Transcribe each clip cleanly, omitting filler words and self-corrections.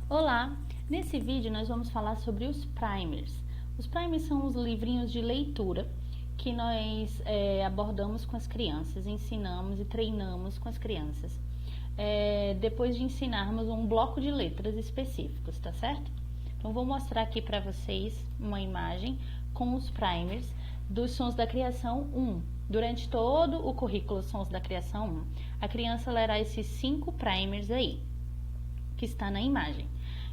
Olá! Nesse vídeo nós vamos falar sobre os primers. Os primers são os livrinhos de leitura que nós abordamos com as crianças, ensinamos e treinamos com as crianças. Depois de ensinarmos um bloco de letras específicos, tá certo? Então vou mostrar aqui para vocês uma imagem com os primers dos Sons da Criação 1. Durante todo o currículo Sons da Criação 1, a criança lerá esses 5 primers aí, que está na imagem.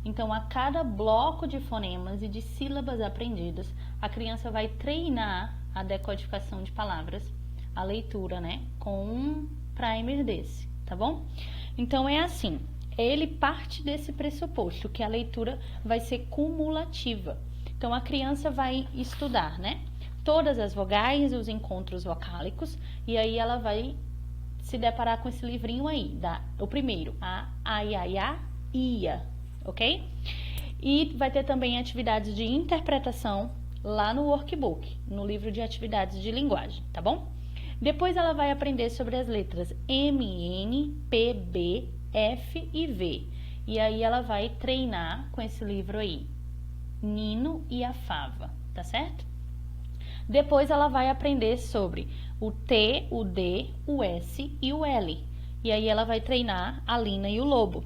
Então, a cada bloco de fonemas e de sílabas aprendidas, a criança vai treinar a decodificação de palavras, a leitura, né? Com um primer desse, tá bom? Então, é assim, ele parte desse pressuposto, que a leitura vai ser cumulativa. Então, a criança vai estudar, né? Todas as vogais e os encontros vocálicos, e aí ela vai se deparar com esse livrinho aí, o primeiro, a, ia, ia, ok? E vai ter também atividades de interpretação lá no workbook, no livro de atividades de linguagem, tá bom? Depois ela vai aprender sobre as letras M, N, P, B, F e V. E aí ela vai treinar com esse livro aí, Nino e a Fava, tá certo? Depois ela vai aprender sobre o T, o D, o S e o L. E aí ela vai treinar a Lina e o Lobo.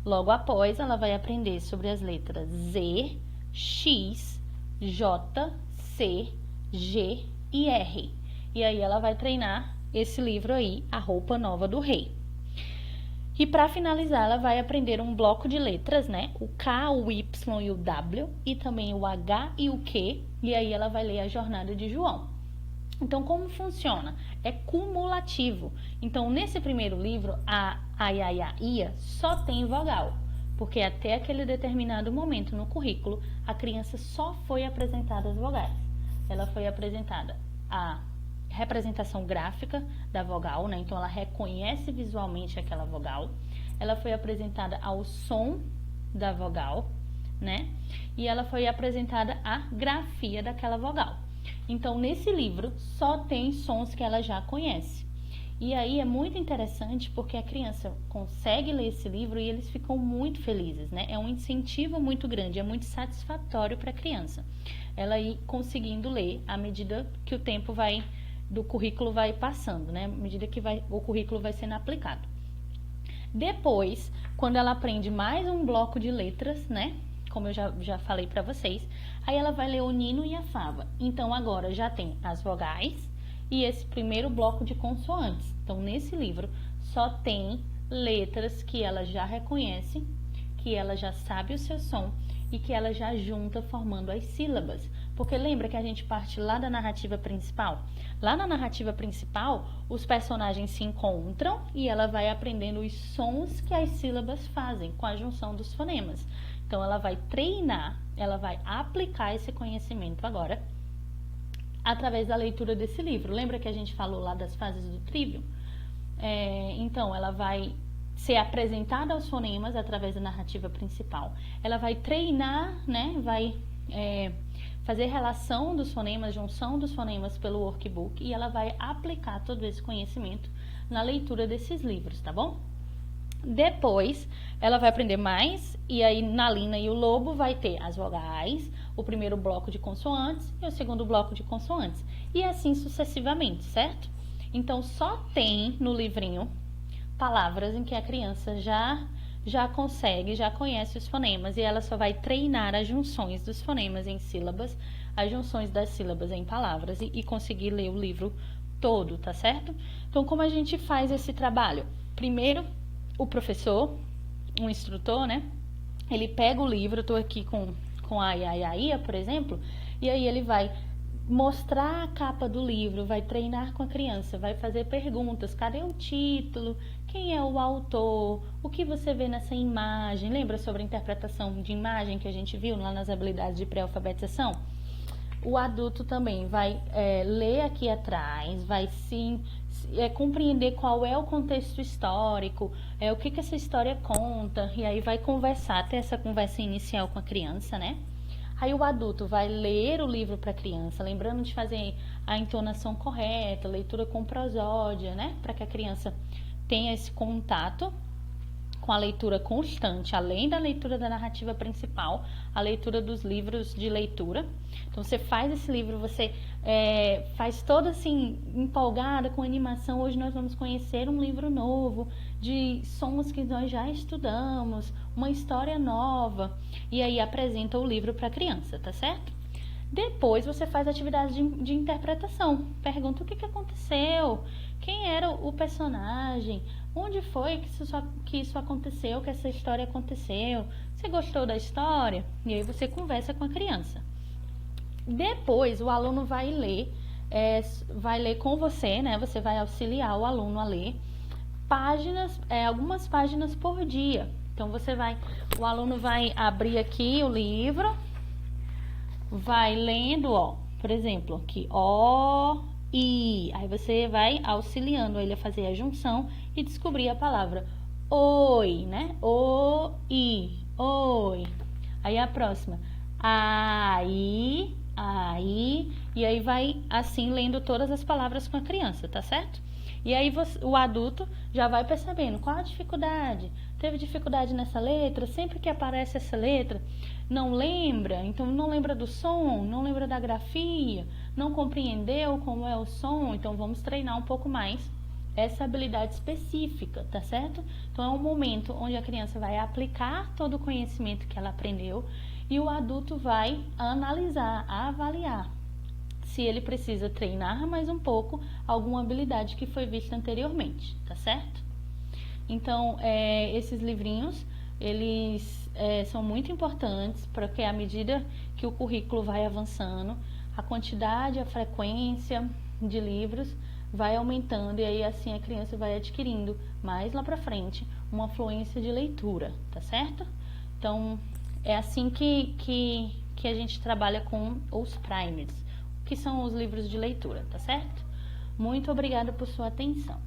Logo após, ela vai aprender sobre as letras Z, X, J, C, G e R. E aí ela vai treinar esse livro aí, A Roupa Nova do Rei. E para finalizar, ela vai aprender um bloco de letras, né? O K, o Y e o W, e também o H e o Q, e aí ela vai ler a Jornada de João. Então, como funciona? É cumulativo. Então, nesse primeiro livro, a, ia, só tem vogal, porque até aquele determinado momento no currículo, a criança só foi apresentada as vogais. Ela foi apresentada a representação gráfica da vogal, né? Então, ela reconhece visualmente aquela vogal. Ela foi apresentada ao som da vogal, né? E ela foi apresentada a grafia daquela vogal. Então, nesse livro, só tem sons que ela já conhece. E aí é muito interessante porque a criança consegue ler esse livro e eles ficam muito felizes, né? É um incentivo muito grande, é muito satisfatório para a criança. Ela ir conseguindo ler à medida que o tempo do currículo vai passando, né? À medida que o currículo vai sendo aplicado. Depois, quando ela aprende mais um bloco de letras, né? Como eu já falei para vocês, aí ela vai ler o Nino e a Fava. Então, agora já tem as vogais e esse primeiro bloco de consoantes. Então, nesse livro, só tem letras que ela já reconhece, que ela já sabe o seu som e que ela já junta formando as sílabas. Porque lembra que a gente parte lá da narrativa principal? Lá na narrativa principal, os personagens se encontram e ela vai aprendendo os sons que as sílabas fazem com a junção dos fonemas. Então, ela vai treinar, ela vai aplicar esse conhecimento agora através da leitura desse livro. Lembra que a gente falou lá das fases do Trivium? Então, ela vai ser apresentada aos fonemas através da narrativa principal. Ela vai treinar, né? Vai fazer relação dos fonemas, junção dos fonemas pelo workbook e ela vai aplicar todo esse conhecimento na leitura desses livros, tá bom? Depois, ela vai aprender mais, e aí na Lina e o Lobo vai ter as vogais, o primeiro bloco de consoantes e o segundo bloco de consoantes. E assim sucessivamente, certo? Então, só tem no livrinho palavras em que a criança já consegue, já conhece os fonemas, e ela só vai treinar as junções dos fonemas em sílabas, as junções das sílabas em palavras e conseguir ler o livro todo, tá certo? Então, como a gente faz esse trabalho? Primeiro, o professor, um instrutor, né? Ele pega o livro, eu tô aqui com a ia, por exemplo, e aí ele vai mostrar a capa do livro, vai treinar com a criança, vai fazer perguntas, cadê o título, quem é o autor, o que você vê nessa imagem, lembra sobre a interpretação de imagem que a gente viu lá nas habilidades de pré-alfabetização? O adulto também vai ler aqui atrás, vai compreender qual é o contexto histórico, o que essa história conta, e aí vai conversar, ter essa conversa inicial com a criança, né? Aí o adulto vai ler o livro para a criança, lembrando de fazer a entonação correta, leitura com prosódia, né? Para que a criança tenha esse contato com a leitura constante, além da leitura da narrativa principal, a leitura dos livros de leitura. Então você faz esse livro, você faz todo assim, empolgada, com animação. Hoje nós vamos conhecer um livro novo, de sons que nós já estudamos, uma história nova, e aí apresenta o livro para a criança, tá certo? Depois você faz atividades de interpretação, pergunta o que aconteceu, quem era o personagem, onde foi que isso aconteceu, que essa história aconteceu, você gostou da história? E aí você conversa com a criança. Depois o aluno vai ler com você, né? Você vai auxiliar o aluno a ler algumas páginas por dia. Então o aluno vai abrir aqui o livro, vai lendo, ó, por exemplo, aqui, ó, i. Aí você vai auxiliando ele a fazer a junção e descobrir a palavra oi, né? Oi, oi. Aí a próxima, aí, e aí vai assim lendo todas as palavras com a criança, tá certo? E aí o adulto já vai percebendo qual a dificuldade. Teve dificuldade nessa letra? Sempre que aparece essa letra, não lembra? Então não lembra do som, não lembra da grafia, não compreendeu como é o som? Então vamos treinar um pouco mais essa habilidade específica, tá certo? Então é um momento onde a criança vai aplicar todo o conhecimento que ela aprendeu e o adulto vai analisar, avaliar se ele precisa treinar mais um pouco alguma habilidade que foi vista anteriormente, tá certo? Então, esses livrinhos, eles são muito importantes, porque à medida que o currículo vai avançando, a quantidade, a frequência de livros vai aumentando, e aí assim a criança vai adquirindo mais lá pra frente uma fluência de leitura, tá certo? Então, é assim que a gente trabalha com os primers, que são os livros de leitura, tá certo? Muito obrigada por sua atenção.